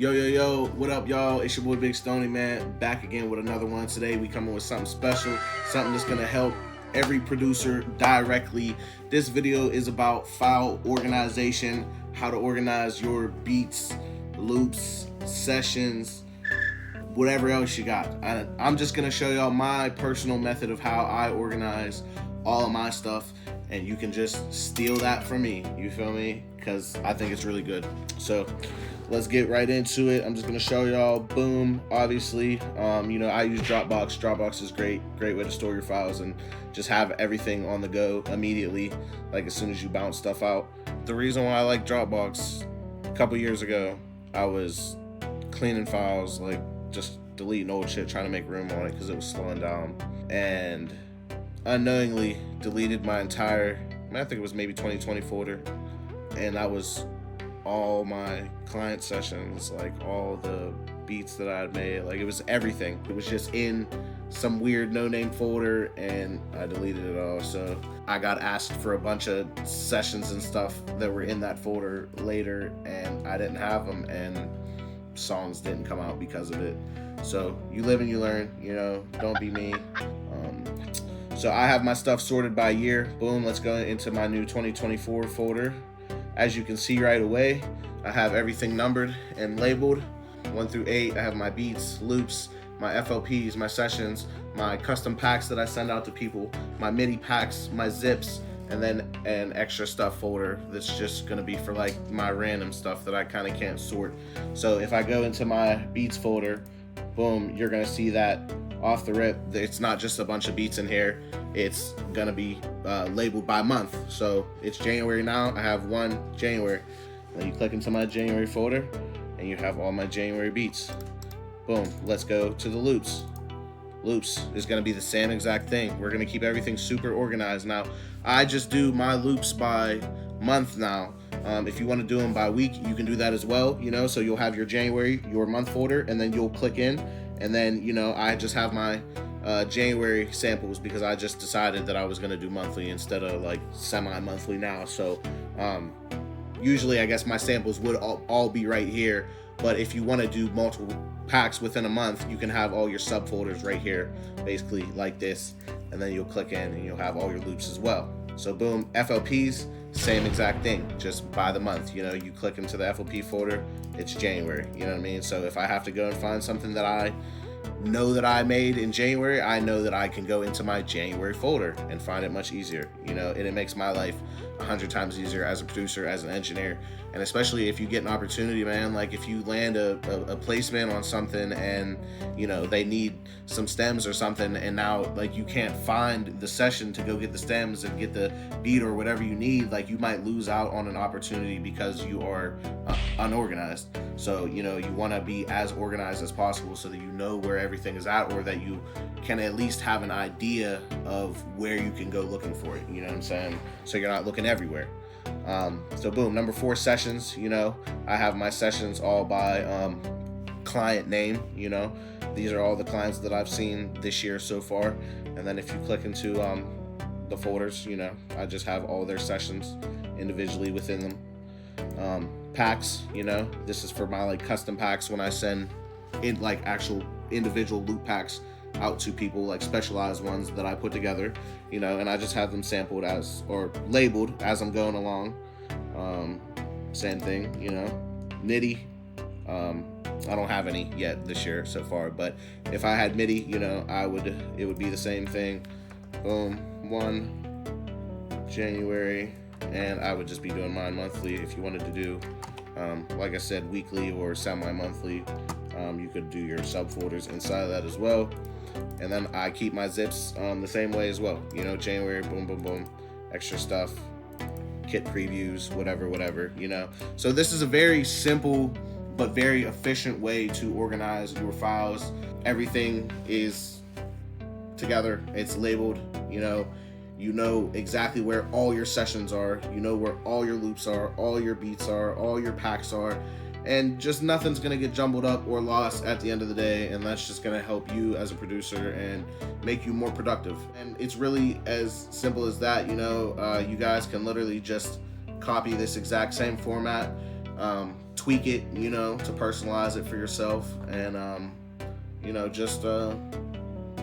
Yo, what up, y'all? It's your boy Big Stony, man. Back again with another one. Today we coming with something special, something that's gonna help every producer directly. This video is about file organization, how to organize your beats, loops, sessions, whatever else you got. I'm just gonna show y'all my personal method of how I organize all of my stuff, and you can just steal that from me, you feel me? Because I think it's really good. So let's get right into it. I'm just gonna show y'all. Boom. Obviously, I use Dropbox. Dropbox is great way to store your files and just have everything on the go immediately, like as soon as you bounce stuff out. The reason why I like Dropbox, a couple years ago, I was cleaning files, like just deleting old shit, trying to make room on it because it was slowing down, and unknowingly deleted my entire, I think it was maybe 2020 folder, and that was all my client sessions, like all the beats that I had made, like it was everything. It was just in some weird no-name folder, and I deleted it all. So I got asked for a bunch of sessions and stuff that were in that folder later, and I didn't have them, and songs didn't come out because of it. So you live and you learn, don't be me. So I have my stuff sorted by year. Boom, let's go into my new 2024 folder. As you can see right away, I have everything numbered and labeled 1 through 8. I have my beats, loops, my FLPs, my sessions, my custom packs that I send out to people, my MIDI packs, my zips, and then an extra stuff folder that's just gonna be for like my random stuff that I kind of can't sort. So if I go into my beats folder, boom, you're gonna see that off the rip, it's not just a bunch of beats in here. It's gonna be labeled by month. So it's January now. I have 1 January. Then you click into my January folder, and you have all my January beats. Boom. Let's go to the loops. Loops is gonna be the same exact thing. We're gonna keep everything super organized. Now, I just do my loops by month now. If you want to do them by week, you can do that as well. So you'll have your January, your month folder, and then you'll click in, and then I just have my January samples because I just decided that I was going to do monthly instead of like semi-monthly now. So usually I guess my samples would all be right here, but if you want to do multiple packs within a month, you can have all your subfolders right here, basically like this, and then you'll click in and you'll have all your loops as well. So boom, FLPs, same exact thing, just by the month. You click into the FLP folder, it's January, you know what I mean? So if I have to go and find something that I know that I made in January, I know that I can go into my January folder and find it much easier, and it makes my life 100 times easier as a producer, as an engineer. And especially if you get an opportunity, man, like if you land a placement on something and they need some stems or something, and now like you can't find the session to go get the stems and get the beat or whatever you need, like you might lose out on an opportunity because you are unorganized. So you want to be as organized as possible so that you know where everything is at, or that you can at least have an idea of where you can go looking for it, you know what I'm saying? So you're not looking everywhere. So boom, number 4, sessions. I have my sessions all by client name. These are all the clients that I've seen this year so far. And then if you click into the folders, I just have all their sessions individually within them. Packs, this is for my like custom packs when I send in like actual individual loop packs out to people, like specialized ones that I put together, and I just have them sampled as or labeled as I'm going along. Same thing, MIDI. I don't have any yet this year so far, but if I had MIDI, it would be the same thing. Boom, 1 January, and I would just be doing mine monthly. If you wanted to do, like I said, weekly or semi-monthly, you could do your subfolders inside of that as well. And then I keep my zips the same way as well. January, boom, boom, boom, extra stuff, kit previews, whatever. So this is a very simple but very efficient way to organize your files. Everything is together. It's labeled. You know exactly where all your sessions are. Where all your loops are, all your beats are, all your packs are. And just nothing's gonna get jumbled up or lost at the end of the day, and that's just gonna help you as a producer and make you more productive. And it's really as simple as that. You guys can literally just copy this exact same format, tweak it, you know, to personalize it for yourself, and you know, just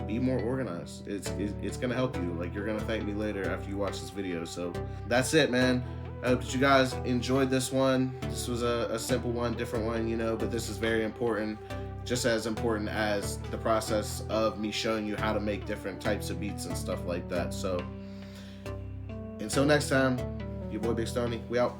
be more organized. It's gonna help you. Like, you're gonna thank me later after you watch this video. So that's it, man. I hope that you guys enjoyed this one. This was a simple one, different one, you know, but this is very important, just as important as the process of me showing you how to make different types of beats and stuff like that. So until next time, your boy Big Stoney, we out.